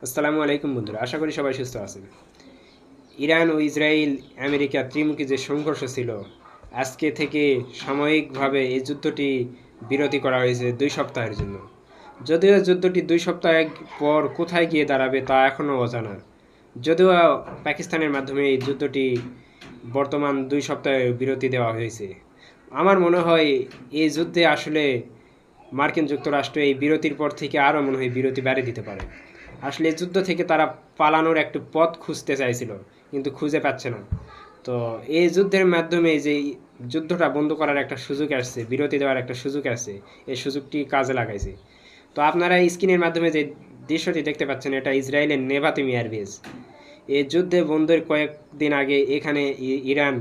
আসসালামু আলাইকুম বন্ধুরা, আশা করি সবাই সুস্থ আছেন। ইরান ও ইসরায়েল আমেরিকা ত্রিমুখী যে সংঘর্ষ ছিল, আজকে থেকে সাময়িকভাবে এই যুদ্ধটি বিরতি করা হয়েছে 2 সপ্তাহের জন্য। যদিও যুদ্ধটি 2 সপ্তাহ পর কোথায় গিয়ে দাঁড়াবে তা এখনও অজানা। যদিও পাকিস্তানের মাধ্যমে এই যুদ্ধটি বর্তমান 2 সপ্তাহে বিরতি দেওয়া হয়েছে। আমার মনে হয় এই যুদ্ধে আসলে মার্কিন যুক্তরাষ্ট্র এই বিরতির পর থেকে আরও মনে হয় বিরতি বাড়িয়ে দিতে পারে। আসলে এই যুদ্ধ থেকে তারা পালানোর একটু পথ খুঁজতে চাইছিল, কিন্তু খুঁজে পাচ্ছে না। তো এই যুদ্ধের মাধ্যমে যে যুদ্ধটা বন্ধ করার একটা সুযোগ আসছে, বিরতি দেওয়ার একটা সুযোগ আসছে, এই সুযোগটি কাজে লাগাইছে। তো আপনারা স্ক্রিনের মাধ্যমে যে দৃশ্যটি দেখতে পাচ্ছেন, এটা ইসরায়েলের নেভাতিম এয়ারবেস। এই যুদ্ধে বন্ধের কয়েকদিন আগে এখানে ইরান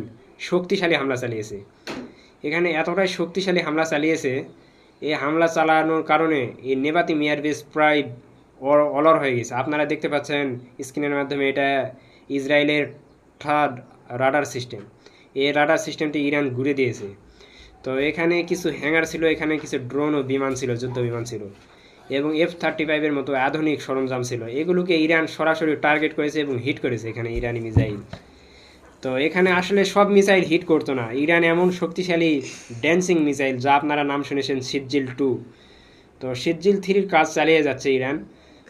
শক্তিশালী হামলা চালিয়েছে। এখানে এতটাই শক্তিশালী হামলা চালিয়েছে, এই হামলা চালানোর কারণে এই নেভাতিম এয়ারবেস প্রায় অলর হয়ে গেছে। আপনারা দেখতে পাচ্ছেন স্ক্রিনের মাধ্যমে, এটা ইসরায়েলের থার্ড রাডার সিস্টেম। এই রাডার সিস্টেমটি ইরান ঘুরে দিয়েছে। তো এখানে কিছু হ্যাঙ্গার ছিল, এখানে কিছু ড্রোন ও বিমান ছিল, যুদ্ধ বিমান ছিল, এবং F-35 মতো আধুনিক সরঞ্জাম ছিল। এগুলোকে ইরান সরাসরি টার্গেট করেছে এবং হিট করেছে এখানে ইরানি মিসাইল। তো এখানে আসলে সব মিসাইল হিট করতো না। ইরান এমন শক্তিশালী ড্যান্সিং মিসাইল, যা আপনারা নাম শুনেছেন সিজ্জিল-2। তো সিজ্জিল-3 কাজ চালিয়ে যাচ্ছে ইরান।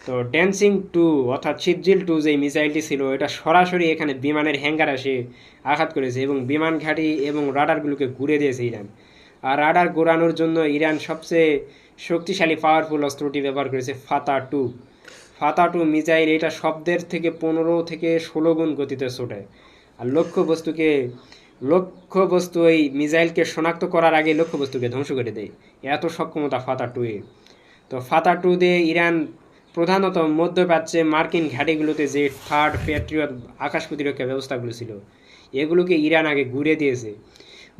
তো ড্যান্সিং-2 অর্থাৎ সিজ্জিল-2 যে মিসাইলটি ছিল, এটা সরাসরি এখানে বিমানের হ্যাঙ্গার এসে আঘাত করেছে এবং বিমান ঘাঁটি এবং রাডারগুলোকে ঘুরে দিয়েছে ইরান। আর রাডার ঘোরানোর জন্য ইরান সবচেয়ে শক্তিশালী পাওয়ারফুল অস্ত্রটি ব্যবহার করেছে ফাতা-2। ফাতা-2 মিসাইল, এটা শব্দের থেকে 15 থেকে 16 গুণ গতিতে ছোটে। আর লক্ষ্যবস্তু ওই মিসাইলকে শনাক্ত করার আগে লক্ষ্যবস্তুকে ধ্বংস করে দেয়, এত সক্ষমতা ফাতা-2 এ। তো ফাতা-2 দিয়ে ইরান প্রধানত মধ্যপ্রাচ্যে মার্কিন ঘাঁটিগুলোতে যে থার্ড প্যাট্রিয়ট আকাশ প্রতিরক্ষা ব্যবস্থাগুলো ছিল, এগুলোকে ইরান আগে ঘুরে দিয়েছে।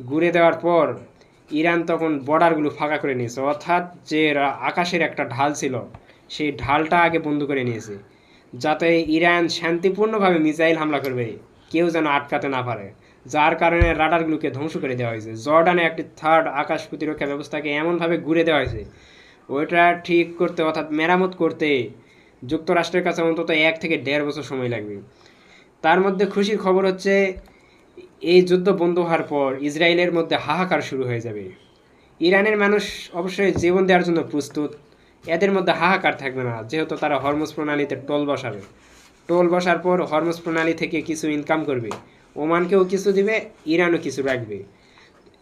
ঘুরে দেওয়ার পর ইরান তখন বর্ডারগুলো ফাঁকা করে নিয়েছে, অর্থাৎ যে আকাশের একটা ঢাল ছিল, সেই ঢালটা আগে বন্ধ করে নিয়েছে, যাতে ইরান শান্তিপূর্ণভাবে মিসাইল হামলা করবে কেউ যেন আটকাতে না পারে। যার কারণে রাডারগুলোকে ধ্বংস করে দেওয়া হয়েছে। জর্ডানে একটি থার্ড আকাশ প্রতিরক্ষা ব্যবস্থাকে এমনভাবে ঘুরে দেওয়া হয়েছে, ওইটা ঠিক করতে অর্থাৎ মেরামত করতে যুক্তরাষ্ট্রের কাছে অন্তত 1 থেকে 1.5 বছর সময় লাগবে। তার মধ্যে খুশির খবর হচ্ছে, এই যুদ্ধ বন্ধ হওয়ার পর ইসরায়েলের মধ্যে হাহাকার শুরু হয়ে যাবে। ইরানের মানুষ অবশ্যই জীবন দেওয়ার জন্য প্রস্তুত, এদের মধ্যে হাহাকার থাকবে না, যেহেতু তারা হরমুজ প্রণালীতে টোল বসাবে। টোল বসার পর হরমুজ প্রণালী থেকে কিছু ইনকাম করবে, ওমানকেও কিছু দিবে, ইরানও কিছু রাখবে।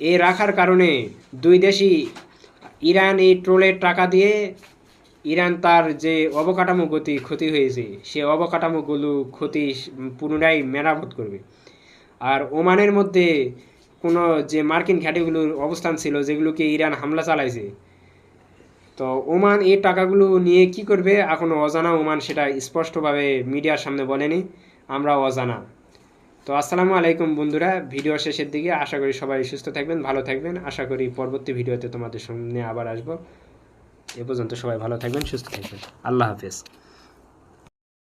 এই রাখার কারণে দুই দেশই, ইরান এই টোলের টাকা দিয়ে ইরান তার যে অবকাঠামো ক্ষতি হয়েছে, সে অবকাঠামোগুলো ক্ষতি পুনরায় মেরামত করবে। আর ওমানের মধ্যে কোনো যে মার্কিন ঘাঁটিগুলোর অবস্থান ছিল, যেগুলোকে ইরান হামলা চালাইছে, তো ওমান এই টাকাগুলো নিয়ে কি করবে এখনও অজানা। ওমান সেটা স্পষ্টভাবে মিডিয়ার সামনে বলেনি, আমরা অজানা। তো আসসালামু আলাইকুম বন্ধুরা, ভিডিও শেষের দিকে। আশা করি সবাই সুস্থ থাকবেন, ভালো থাকবেন। আশা করি পরবর্তী ভিডিওতে তোমাদের সামনে আবার আসবো। এ পর্যন্ত সবাই ভালো থাকবেন, সুস্থ থাকবেন। আল্লাহ হাফেজ।